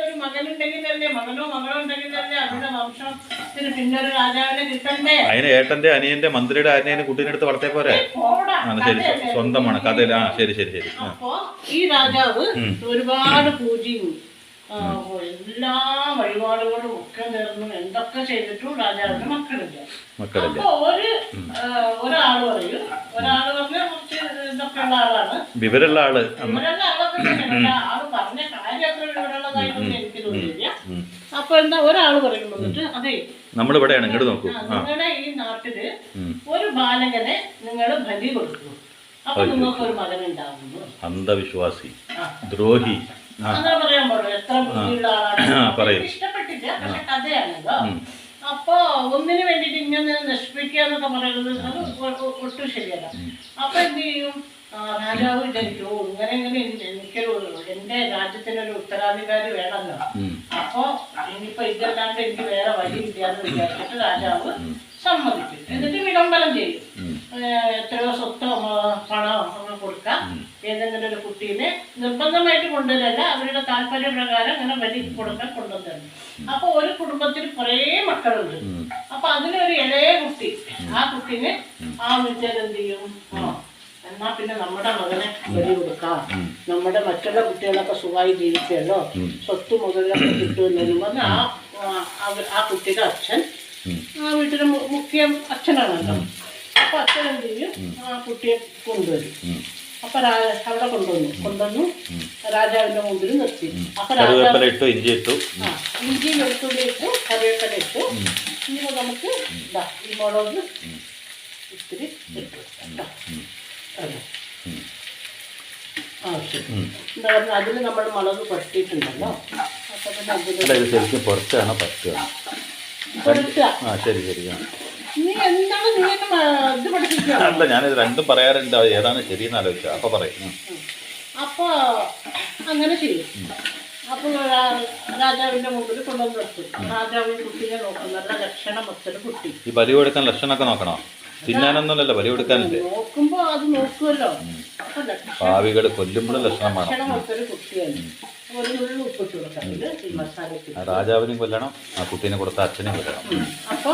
ഒരു മകനുണ്ടെങ്കിലല്ലേ, മകനോ മകളോ ഉണ്ടെങ്കിലല്ലേ അതിന്റെ വംശത്തിന് പിന്നൊരു രാജാവിനെ കിട്ടണ്ടേ? അതിന് ഏട്ടന്റെ അനിയന്റെ മന്ത്രിയുടെ അനിയനെ കുട്ടീനെടുത്ത് വളർത്തിയ പോരെ? ശരി, സ്വന്തമാണ് കഥയിൽ. ശരി. അപ്പോ ഈ രാജാവ് ഒരുപാട് പൂജയും എല്ലാ വഴിപാടുകളും ഒക്കെ നേർന്നു എന്തൊക്കെ ചെയ്തിട്ടും രാജാവിന് മക്കളില്ല. അപ്പൊ ഒരാള് പറഞ്ഞ കുറച്ച് ഇതൊക്കെ ഉള്ള ആളാണ്, വിവരമുള്ള ആള്. ആളൊക്കെ തന്നെ. ആള് പറഞ്ഞ കാര്യം അത്ര വിവരമുള്ളതായിട്ടൊന്നും എനിക്ക് തോന്നിയില്ല. അപ്പൊ ഒരാള് പറയും വന്നിട്ട്, അതെ, നമ്മളിവിടെയാണ്, ഇങ്ങോട്ട് നോക്കൂ, നിങ്ങളുടെ ഈ നാട്ടില് ഒരു ബാലകനെ നിങ്ങൾ ബലി കൊടുക്കൂ, അപ്പൊ നിങ്ങൾക്ക് ഒരു മകൻ ഉണ്ടാവുന്നു. അന്ധവിശ്വാസി, ദ്രോഹി. അങ്ങനെ പറയാൻ പാടുള്ളൂ. എത്ര ബുദ്ധിയുള്ള ആളാണ്. ഇഷ്ടപ്പെട്ടില്ല, പക്ഷെ കഥയാണല്ലോ. അപ്പൊ ഒന്നിനു വേണ്ടിട്ട് ഇങ്ങനെ നശിപ്പിക്കുക എന്നൊക്കെ പറയുന്നത് അത് ഒട്ടും ശരിയല്ല. അപ്പൊ എന്ത് ചെയ്യും? രാജാവ് വിചാരിക്കോ, ഇങ്ങനെ എനിക്കൊരു എന്റെ രാജ്യത്തിനൊരു ഉത്തരാധികാരി വേണമല്ലോ. അപ്പൊ ഇനിയിപ്പോ ഇതല്ലാണ്ട് എനിക്ക് വേറെ വഴി ഇല്ലാന്ന് വിചാരിച്ചിട്ട് രാജാവ് സമ്മതിക്കും. എന്നിട്ട് വിളംബരം ചെയ്യും. എത്രയോ സ്വത്തോ പണമോ ഒക്കെ കൊടുക്കാം. ഏതെങ്കിലും ഒരു കുട്ടീനെ നിർബന്ധമായിട്ട് കൊണ്ടുവരല്ല, അവരുടെ താല്പര്യപ്രകാരം അങ്ങനെ ബലി കൊടുക്കാൻ കൊണ്ടുവന്നു. അപ്പൊ ഒരു കുടുംബത്തിൽ കുറേ മക്കളുണ്ട്. അപ്പൊ അതിനൊരു ഇളയ കുട്ടി, ആ കുട്ടീനെ ആ വീട്ടിൽ എന്ത് ചെയ്യും? എന്നാ പിന്നെ നമ്മുടെ മകനെ ബലി കൊടുക്കാം, നമ്മുടെ മറ്റുള്ള കുട്ടികളൊക്കെ സുഖമായി ജീവിക്കുമല്ലോ, സ്വത്ത് മുതലൊക്കെ കിട്ടുമെന്നു പറഞ്ഞ് ആ കുട്ടിയുടെ അച്ഛൻ ആ വീട്ടിലെ മുഖ്യ അച്ഛനാണല്ലോ. അപ്പൊ അച്ഛൻ എന്ത് ചെയ്യും? ആ കുട്ടിയെ കൊണ്ടുവരും. അപ്പൊ അവിടെ കൊണ്ടുവന്നു രാജാവിന്റെ മുമ്പിൽ നിർത്തി. അപ്പൊ രാജാവ് ഇഞ്ചി വെളുത്തുള്ളി ഇട്ടു, കറിവേപ്പില ഇട്ടു. ഇനി നമുക്ക് ഈ മുളക് ഇത്തിരി ഇട്ടു ആവശ്യം. എന്താ പറഞ്ഞാൽ അതിന് നമ്മൾ മുളക് പറ്റിയിട്ടുണ്ടല്ലോ. അപ്പൊ പിന്നെ അതിന് പുറത്താണോ പറ്റുക? നീ എന്താണ് നീ ഇത് പഠിപ്പിക്കുക? അല്ല, ഞാനിത് രണ്ടും പറയാറുണ്ട്, ഏതാണ് ശരിയെന്ന് ആലോചിച്ചാ. അപ്പൊ പറയും. അപ്പൊ അങ്ങനെ ചെയ്യും. അപ്പൊ രാജാവിന്റെ മുമ്പിൽ കൊണ്ടുവന്ന് നിർത്തും. രാജാവ് ഈ കുട്ടീനെ നോക്കും. നല്ല ലക്ഷണം മൊത്തം കുട്ടി. ഈ ബലി കൊടുക്കാൻ ലക്ഷണമൊക്കെ നോക്കണോ? തിന്നാനൊന്നുമല്ലല്ലോ, ബലി കൊടുക്കാനല്ലേ. നോക്കുമ്പോ അത് നോക്കുമല്ലോ. ഭാവികള് കൊല്ലുമ്പോഴും ലക്ഷണമാണ്. മൊത്തം കുട്ടിയാണ്. ഒരു ഉള്ളു ഉപ്പിട്ട് കൊടുക്കാം. ഈ മസാല രാജാവിനും കൊല്ലണം, ആ കുട്ടീനെ കൊടുത്ത അച്ഛനും കൊല്ലണം. അപ്പൊ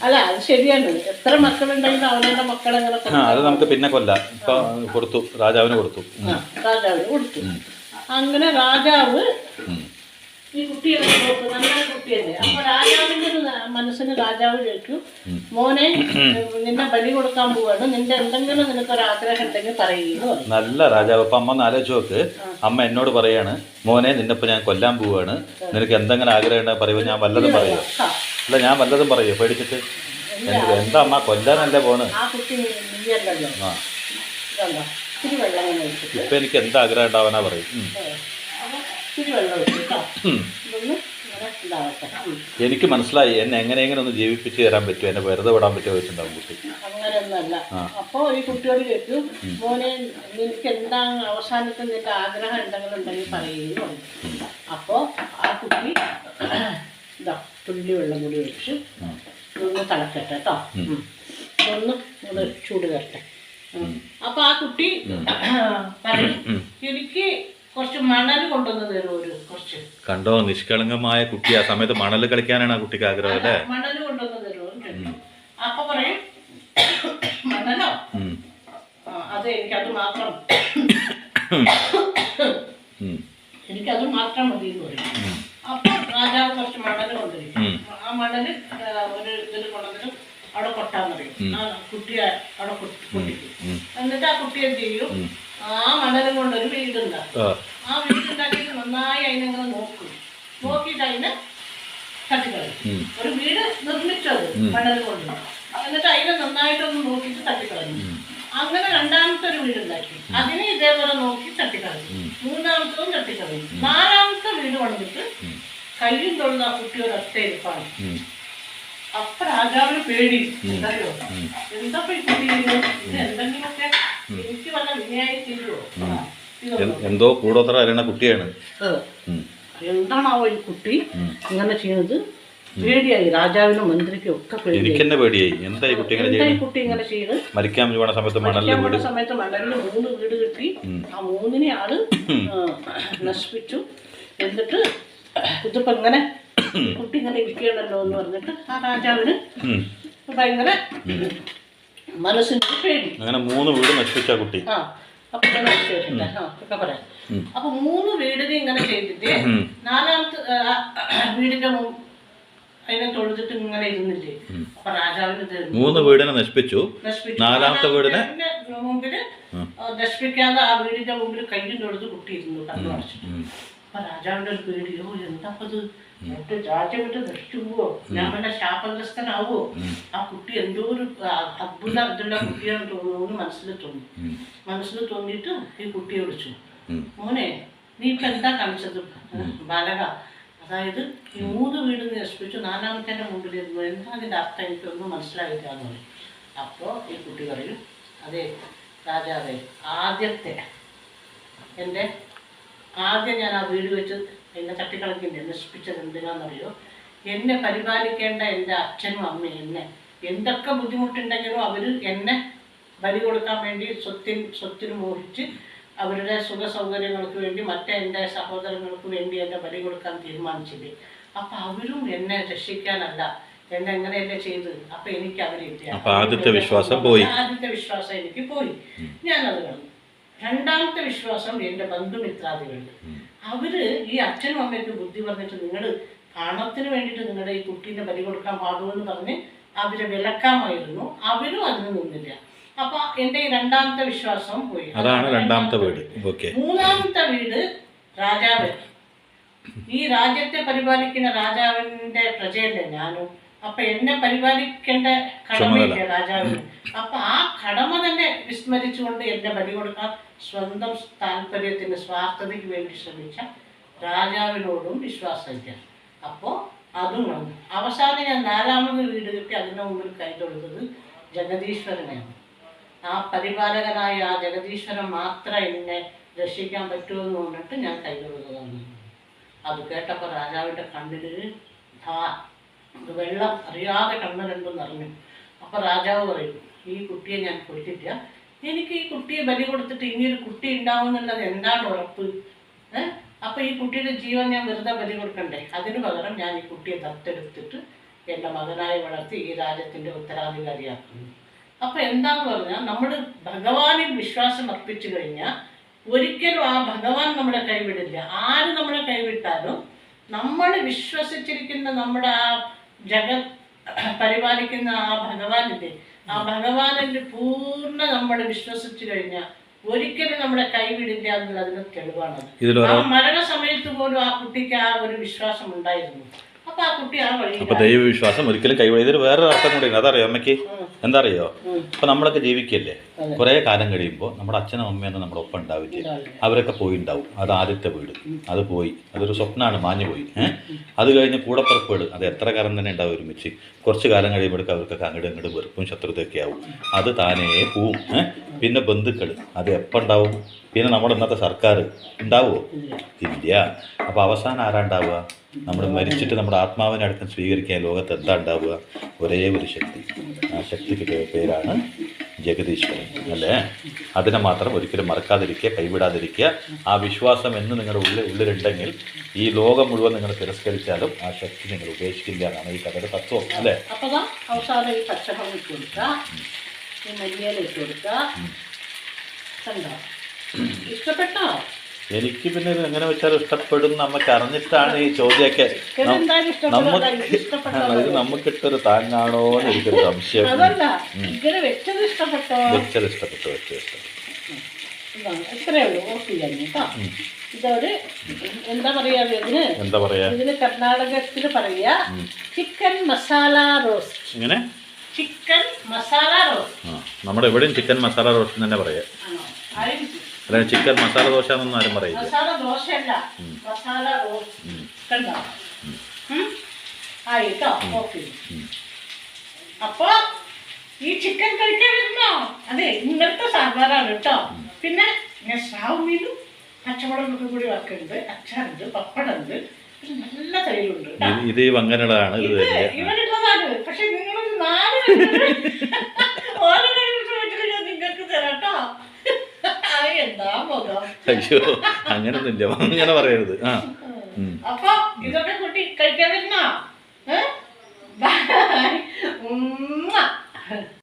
അല്ല, അത് ശരിയാണ്. എത്ര മക്കളുണ്ടെങ്കിലും അവരുടെ മക്കളെങ്ങനെ അത് നമുക്ക് പിന്നെ കൊല്ലാം. ഇപ്പൊ കൊടുത്തു, രാജാവിന് കൊടുത്തു. അങ്ങനെ രാജാവ് ഈ കുട്ടിയെ നോക്കും. നല്ല കുട്ടിയല്ലേ. അപ്പൊ രാജാവിന്റെ ഒരു മനസ്സിന് രാജാവ് ചോദിക്കും, മോനെ നിന്നെ ബലി കൊടുക്കാൻ പോവാണ്, നിന്റെ എന്തെങ്കിലും നിനക്കൊരു ആഗ്രഹം ഉണ്ടെങ്കിൽ പറയുന്നു. നല്ല രാജാവ്. അപ്പൊ അമ്മ ആലോചിച്ച് നോക്ക്. അമ്മ എന്നോട് പറയാണ്, മോനെ നിന്നിപ്പോ ഞാൻ കൊല്ലാൻ പോവാണ്, നിനക്ക് എന്തെങ്കിലും ആഗ്രഹം ഉണ്ടെങ്കിൽ പറയുമോ? ഞാൻ വല്ലതും പറയോ? അല്ല, ഞാൻ വല്ലതും പറയോ പേടിച്ചിട്ട്? എന്താ അമ്മ, കൊല്ലാനല്ലേ പോണ്? ഇപ്പൊ എനിക്ക് എന്താ ആഗ്രഹം ഉണ്ടാവാനാ പറയും. എനിക്ക് മനസ്സിലായി. എന്നെ എങ്ങനെയെങ്കിലും ഒന്ന് ജീവിപ്പിച്ച് തരാൻ പറ്റുമോ, എന്നെ വെറുതെ വിടാൻ പറ്റുമോ വെച്ചിട്ടുണ്ടാവും കുട്ടി. അങ്ങനെയൊന്നല്ല. അപ്പൊ ഈ കുട്ടിയോട് ചോദിച്ചു, മോനെ നിനക്ക് എന്താണ് അവസാനത്തെ നിന്റെ ആഗ്രഹം എന്തെങ്കിലും പറയുന്നു. അപ്പോ ആ കുട്ടി തുള്ളി വെള്ളം കൂടി ഒഴിച്ച് ഒന്ന് തിളക്കട്ടെ കേട്ടോ, ഒന്ന് ചൂട് തരട്ടെ. അപ്പൊ ആ കുട്ടി പറയും, എനിക്ക് കുറച്ച് മണൽ കൊണ്ടുവന്ന് തരും. കുറച്ച് കണ്ടോ, നിഷ്കളങ്കമായ കുട്ടി. ആ സമയത്ത് മണൽ കളിക്കാനാണ് ആ കുട്ടിക്ക് ആഗ്രഹം അല്ലേ? മണൽ കൊണ്ടുവന്ന് തരും. എനിക്കത് മാത്രം മതി എന്ന് പറയും. അപ്പൊ രാജാവ് കുറച്ച് മണല് കൊണ്ടിരിക്കും. ആ മണല് ഒരു ഇതിൽ കൊണ്ടുവന്നിട്ട് അവിടെ കൊട്ടാൻ പറയും. ആ കുട്ടിയെ അവിടെ പൊട്ടിക്കും. എന്നിട്ട് ആ കുട്ടി എന്ത് ചെയ്യും, ആ മണലും കൊണ്ടൊരു വീടുണ്ടാക്കും. ആ വീടുണ്ടാക്കിയിട്ട് നന്നായി അതിനെങ്ങനെ നോക്കും. നോക്കിയിട്ട് അതിനെ തട്ടിക്കളയും. ഒരു വീട് നിർമ്മിച്ചത് മണൽ കൊണ്ട്. എന്നിട്ട് അതിനെ നന്നായിട്ടൊന്ന് നോക്കിയിട്ട് തട്ടിക്കളയും. അങ്ങനെ രണ്ടാമത്തെ ഒരു വീടുണ്ടാക്കി, അതിനെ ഇതേപോലെ നോക്കി തട്ടിക്കളയും. മൂന്നാമത്തതും തട്ടിക്കളയും. നാലാമത്തെ വീട് വന്നിട്ട് കയ്യും തൊഴുന്ന ആ കുട്ടി ഒരു ഒറ്റ ഇരിപ്പാണ്. അപ്പൊ രാജാവിന് പേടി. എന്തറിയോ, എന്താ ഈ കുട്ടി ഇത് എന്തെങ്കിലുമൊക്കെ എനിക്ക് വല്ല വിനയായി തീരുവോ, എന്തോ കൂടോത്ര അറിയണ കുട്ടിയാണ്. എന്താണാവോ ഈ കുട്ടി ഇങ്ങനെ ചെയ്യുന്നത്? പേടിയായി രാജാവിനും മന്ത്രിക്കും ഒക്കെ പേടിയായി. എന്താ ഈ കുട്ടി ഇങ്ങനെ ചെയ്യുന്നത്? മരിക്കാൻ പോണ സമയത്ത് മണലിൽ 3 വീട് കിട്ടി. ആ 3നെ ആള് നശിപ്പിച്ചു. എന്നിട്ട് ഇതിപ്പോ ഇങ്ങനെ കുട്ടി ഇങ്ങനെ ഇരിക്കണല്ലോ എന്ന് പറഞ്ഞിട്ട് ആ രാജാവിന് ഭയങ്കര മനസ്സിന് പേടി. അങ്ങനെ 3 വീട് നശിപ്പിച്ച കുട്ടി. അപ്പൊ ഒക്കെ പറയാം. അപ്പൊ 3 വീടിനെ ഇങ്ങനെ ചെയ്തിട്ട് നാലാമത്തെ വീടിന്റെ അതിനെ തൊഴുതിട്ട് ഇങ്ങനെ ഇരുന്നില്ലേ. അപ്പൊ രാജാവിന് 3 വീടിനെ നശിപ്പിച്ചു. നാലാമത്തെ വീടിനെ മുമ്പില് നശിപ്പിക്കാതെ ആ വീടിന്റെ മുമ്പിൽ കയ്യും തൊഴുത് കുട്ടിയിരുന്നു കണ്ണു അടച്ചു. അപ്പൊ രാജാവിന്റെ ഒരു പേടിയോ, എന്താപ്പത് രാജ്യം വിട്ട് നശിച്ചു പോവോ, ഞാൻ വല്ല ശാപഗ്രസ്തനാവോ, ആ കുട്ടി എന്തോ ഒരു അത്ഭുത ഇതുള്ള കുട്ടിയാണെന്ന് തോന്നുന്നു മനസ്സിൽ തോന്നിയിട്ട് ഈ കുട്ടിയെ വിളിച്ചു. മോനെ, നീ ഇപ്പൊ എന്താ കാണിച്ചത് ബാലക? അതായത് ഈ 3 വീട് നശിപ്പിച്ചു, നാലാമത്തെ മുമ്പിൽ ഇരുന്നു, എന്താ അതിൻ്റെ അർത്ഥം എനിക്കൊന്നും മനസ്സിലായിട്ടാന്ന് പറയും. അപ്പോൾ ഈ കുട്ടി പറയും, അതെ രാജാവേ, ആദ്യം ഞാൻ ആ വീട് വെച്ച് എന്നെ തട്ടിക്കളക്കില്ല, നശിപ്പിച്ചത് എന്തിനാണെന്നറിയോ? എന്നെ പരിപാലിക്കേണ്ട എൻ്റെ അച്ഛനും അമ്മയും എന്നെ എന്തൊക്കെ ബുദ്ധിമുട്ടുണ്ടെങ്കിലും അവർ എന്നെ ബലി കൊടുക്കാൻ വേണ്ടി സ്വത്തിന് മോഹിച്ച് അവരുടെ സുഖ സൗകര്യങ്ങൾക്ക് വേണ്ടി എൻ്റെ സഹോദരങ്ങൾക്ക് വേണ്ടി എന്നെ ബലി കൊടുക്കാൻ തീരുമാനിച്ചില്ലേ. അപ്പം അവരും എന്നെ രക്ഷിക്കാനല്ല, എന്നെ എങ്ങനെയല്ലേ ചെയ്ത്. അപ്പം എനിക്ക് അവരില്ല. ആദ്യത്തെ വിശ്വാസം എനിക്ക് പോയി, ഞാനത് കളഞ്ഞു. രണ്ടാമത്തെ വിശ്വാസം എൻ്റെ ബന്ധുമിത്രാദികളുണ്ട്. അവര് ഈ അച്ഛനും അമ്മയ്ക്ക് ബുദ്ധി പറഞ്ഞിട്ട് നിങ്ങൾ പണത്തിന് വേണ്ടിയിട്ട് നിങ്ങളുടെ ഈ കുട്ടീനെ ബലി കൊടുക്കാൻ പാടുമെന്ന് പറഞ്ഞ് അവരെ വിലക്കാമായിരുന്നു. അവരും അതിന് നിന്നില്ല. അപ്പൊ എന്റെ ഈ രണ്ടാമത്തെ വിശ്വാസം പോയി. അതാണ് രണ്ടാമത്തെ വീട്. മൂന്നാമത്തെ വീട് രാജാവ്. ഈ രാജ്യത്തെ പരിപാലിക്കുന്ന രാജാവിന്റെ പ്രജയല്ലേ ഞാനും. അപ്പൊ എന്നെ പരിപാലിക്കേണ്ട കടമയില്ലേ രാജാവിന്. അപ്പൊ ആ കടമ തന്നെ വിസ്മരിച്ചുകൊണ്ട് എന്നെ ബലി കൊടുക്കാൻ സ്വന്തം താല്പര്യത്തിന് സ്വാർത്ഥതയ്ക്ക് വേണ്ടി ശ്രമിച്ച രാജാവിനോടും വിശ്വാസമില്ല. അപ്പോൾ അതും വന്നു. അവസാനം ഞാൻ 4ാമത് വീട് കിട്ടി അതിന് മുമ്പിൽ കൈ തൊഴുന്നത് ജഗദീശ്വരനെയാണ്. ആ പരിപാലകനായ ആ ജഗദീശ്വരൻ മാത്രം എന്നെ രക്ഷിക്കാൻ പറ്റുമെന്ന് പറഞ്ഞിട്ട് ഞാൻ കൈ തൊഴുന്നതാണ്. അത് കേട്ടപ്പോൾ രാജാവിൻ്റെ കണ്ണിൽ വെള്ളം അറിയാതെ കണ്ണ് രണ്ടും നിറഞ്ഞു. അപ്പോൾ രാജാവ് പറയും, ഈ കുട്ടിയെ ഞാൻ കൊല്ലില്ല, എനിക്ക് ഈ കുട്ടിയെ ബലി കൊടുത്തിട്ട് ഇനിയൊരു കുട്ടി ഉണ്ടാവുമെന്നുള്ളത് എന്താണ് ഉറപ്പ്? അപ്പോൾ ഈ കുട്ടിയുടെ ജീവൻ ഞാൻ വെറുതെ ബലി കൊടുക്കണ്ടേ? അതിന് പകരം ഞാൻ ഈ കുട്ടിയെ ദത്തെടുത്തിട്ട് എൻ്റെ മകനായി വളർത്തി ഈ രാജ്യത്തിൻ്റെ ഉത്തരാധികാരിയാക്കുന്നു. അപ്പോൾ എന്താന്ന് പറഞ്ഞാൽ, നമ്മൾ ഭഗവാനിൽ വിശ്വാസം അർപ്പിച്ചു കഴിഞ്ഞാൽ ഒരിക്കലും ആ ഭഗവാൻ നമ്മളെ കൈവിടില്ല. ആര് നമ്മളെ കൈവിട്ടാലും നമ്മൾ വിശ്വസിച്ചിരിക്കുന്ന നമ്മുടെ ആ ജഗത് പരിപാലിക്കുന്ന ആ ഭഗവാനില്ലേ, ആ ഭഗവാനിൽ പൂർണ്ണ നമ്മൾ വിശ്വസിച്ചു കഴിഞ്ഞാൽ ഒരിക്കലും നമ്മളെ കൈവിടില്ല എന്നുള്ളതിന് തെളിവാണത്. ആ മരണസമയത്ത് പോലും ആ കുട്ടിക്ക് ആ ഒരു വിശ്വാസം ഉണ്ടായിരുന്നു. അപ്പൊ ആ കുട്ടി ആ വഴി ദൈവവിശ്വാസം ഒരിക്കലും കൈവിടില്ല. ഇതിൽ വേറൊരു അർത്ഥം കൂടി അതറിയോ അമ്മയ്ക്ക്? എന്താ അറിയോ? ഇപ്പൊ നമ്മളൊക്കെ ജീവിക്കല്ലേ, കുറെ കാലം കഴിയുമ്പോൾ നമ്മുടെ അച്ഛനും അമ്മയൊന്നും നമ്മുടെ ഒപ്പം ഉണ്ടാവില്ല. അവരൊക്കെ പോയിണ്ടാവും. അത് ആദ്യത്തെ വീട്, അത് പോയി, അതൊരു സ്വപ്നമാണ്, മാഞ്ഞു പോയി. അത് കഴിഞ്ഞ് കൂടപ്പുറപ്പുകൾ, അത് എത്ര കാലം തന്നെ ഉണ്ടാവും ഒരുമിച്ച്. കുറച്ച് കാലം കഴിയുമ്പോഴേക്കും അവർക്കൊക്കെ അങ്ങോട്ട് ഇങ്ങോട്ട് വെറുപ്പും ശത്രുതയൊക്കെ ആവും. അത് താനേ പോവും. പിന്നെ ബന്ധുക്കൾ, അത് എപ്പോൾ ഉണ്ടാവും? പിന്നെ നമ്മുടെ ഇന്നത്തെ സർക്കാർ ഉണ്ടാവുമോ? ഇല്ല. അപ്പോൾ അവസാനം ആരാ ഉണ്ടാവുക? നമ്മൾ മരിച്ചിട്ട് നമ്മുടെ ആത്മാവിനെ അടക്കം സ്വീകരിക്കാൻ ലോകത്ത് എന്താ ഉണ്ടാവുക? ഒരേ ഒരു ശക്തി. ആ ശക്തിക്ക് പേരാണ് ജഗദീശ്വരൻ, അല്ലേ? അതിനെ മാത്രം ഒരിക്കലും മറക്കാതിരിക്കുക, കൈവിടാതിരിക്കുക. ആ വിശ്വാസം എന്ന് നിങ്ങളുടെ ഉള്ളിലുണ്ടെങ്കിൽ ഈ ലോകം മുഴുവൻ നിങ്ങൾ തിരസ്കരിച്ചാലും ആ ശക്തി നിങ്ങൾ ഉപേക്ഷിക്കില്ല എന്നാണ് ഈ കഥയുടെ തത്വം, അല്ലേ? അപ്പോൾ അവസാനം ഈ പച്ചമുളക് ഇട്ട് കൊടുക്കുക, ഈ മല്ലിയില ഇട്ട് കൊടുക്കുക. കണ്ടോ? ഇഷ്ടപ്പെട്ടോ? എനിക്ക് പിന്നെ ഇത് എങ്ങനെ വെച്ചാലും ഇഷ്ടപ്പെടും നമുക്ക് അറിഞ്ഞിട്ടാണ് ഈ ചോദ്യമൊക്കെ എന്തായാലും ഇത് നമുക്കിട്ടൊരു താങ്ങാണോ എന്ന് എനിക്കൊരു സംശയം. അതല്ല, ഇങ്ങനെ വെച്ചത് ഇഷ്ടപ്പെട്ടോ? വെച്ചത് ഇഷ്ടപ്പെട്ടു, വെച്ചത് ഇഷ്ടപ്പെട്ടു. ഇത്രയേ ഉള്ളൂ. ഓക്കെ കേട്ടോ. ഇതൊരു എന്താ പറയാ ഇതിന്? എന്താ പറയാ? ഇതിന് കർണാടകത്തിൽ പറയാ ചിക്കൻ മസാല റോസ്റ്റ്. ഇങ്ങനെ ചിക്കൻ മസാല റോസ്റ്റ്. നമ്മുടെ എവിടെയും ചിക്കൻ മസാല റോസ്റ്റ് തന്നെ പറയാ. അല്ല, ചിക്കൻ മസാല ദോശ എന്നൊന്നും ആരും പറയില്ല. മസാല ദോശയല്ല, മസാല റോസ്റ്റ്. കണ്ടോ? ആയിട്ടോ. ഓക്കെ. അപ്പൊ ഈ ചിക്കൻ കഴിക്കാൻ വരുന്നോ? അതെ, ഇന്നത്തെ സാമ്പാറാണ് കേട്ടോ. പിന്നെ ഞാൻ സ്രാവ് മീനും പച്ചമുളകൊക്കെ കൂടി വറുക്കുന്നുണ്ട്, അച്ചാറുണ്ട്, പപ്പടമുണ്ട്, നല്ല തൈരുണ്ട്. ഇത് ഈ വങ്ങനടാണ് ഇവരുള്ളതാണ്. പക്ഷെ നിങ്ങളൊരു 4 ഓരോ ചോദിച്ചിട്ട് നിങ്ങൾക്ക് തരാട്ടോ. എന്താ മുഖം? അയ്യോ, അങ്ങനൊന്നുമില്ല, അങ്ങനെ പറയരുത്. അപ്പൊ ഇതൊക്കെ കൂട്ടി കഴിക്കാൻ വരുന്നോ?